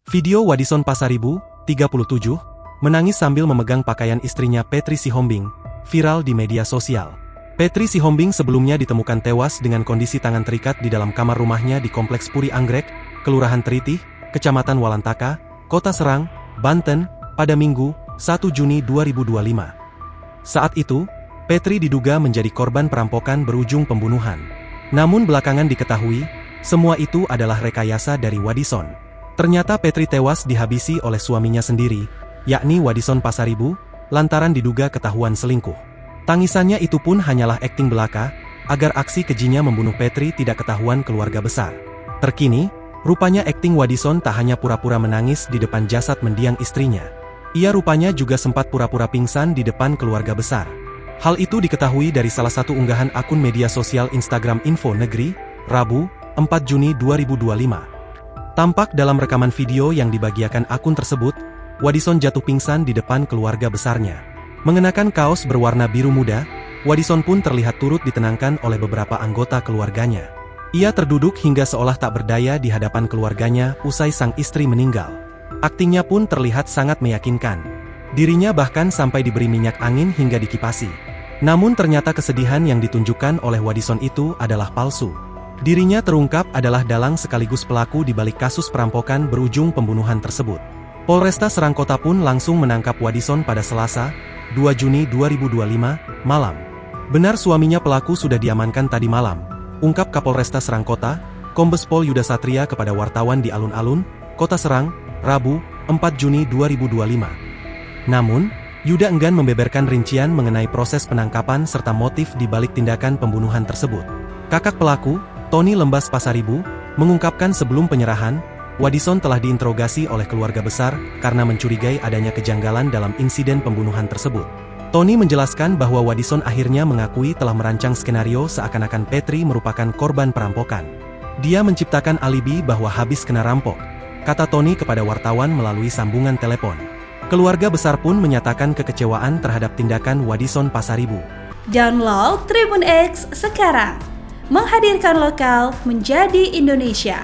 Video Wadison Pasaribu, 37, menangis sambil memegang pakaian istrinya Petri Sihombing, viral di media sosial. Petri Sihombing sebelumnya ditemukan tewas dengan kondisi tangan terikat di dalam kamar rumahnya di Kompleks Puri Anggrek, Kelurahan Teritih, Kecamatan Walantaka, Kota Serang, Banten, pada Minggu, 1 Juni 2025. Saat itu, Petri diduga menjadi korban perampokan berujung pembunuhan. Namun belakangan diketahui, semua itu adalah rekayasa dari Wadison. Ternyata Petri tewas dihabisi oleh suaminya sendiri, yakni Wadison Pasaribu, lantaran diduga ketahuan selingkuh. Tangisannya itu pun hanyalah akting belaka, agar aksi kejinya membunuh Petri tidak ketahuan keluarga besar. Terkini, rupanya akting Wadison tak hanya pura-pura menangis di depan jasad mendiang istrinya. Ia rupanya juga sempat pura-pura pingsan di depan keluarga besar. Hal itu diketahui dari salah satu unggahan akun media sosial Instagram Info Negeri, Rabu, 4 Juni 2025. Tampak dalam rekaman video yang dibagikan akun tersebut, Wadison jatuh pingsan di depan keluarga besarnya. Mengenakan kaos berwarna biru muda, Wadison pun terlihat turut ditenangkan oleh beberapa anggota keluarganya. Ia terduduk hingga seolah tak berdaya di hadapan keluarganya usai sang istri meninggal. Aktingnya pun terlihat sangat meyakinkan. Dirinya bahkan sampai diberi minyak angin hingga dikipasi. Namun ternyata kesedihan yang ditunjukkan oleh Wadison itu adalah palsu. Dirinya terungkap adalah dalang sekaligus pelaku di balik kasus perampokan berujung pembunuhan tersebut. Polresta Serang Kota pun langsung menangkap Wadison pada Selasa, 2 Juni 2025, malam. Benar suaminya pelaku sudah diamankan tadi malam, ungkap Kapolresta Serang Kota, Kombes Pol Yuda Satria kepada wartawan di Alun-Alun, Kota Serang, Rabu, 4 Juni 2025. Namun, Yuda enggan membeberkan rincian mengenai proses penangkapan serta motif di balik tindakan pembunuhan tersebut. Kakak pelaku, Tony Lembas Pasaribu, mengungkapkan sebelum penyerahan, Wadison telah diinterogasi oleh keluarga besar karena mencurigai adanya kejanggalan dalam insiden pembunuhan tersebut. Tony menjelaskan bahwa Wadison akhirnya mengakui telah merancang skenario seakan-akan Petri merupakan korban perampokan. Dia menciptakan alibi bahwa habis kena rampok, kata Tony kepada wartawan melalui sambungan telepon. Keluarga besar pun menyatakan kekecewaan terhadap tindakan Wadison Pasaribu. Download Tribun X sekarang, menghadirkan lokal menjadi Indonesia.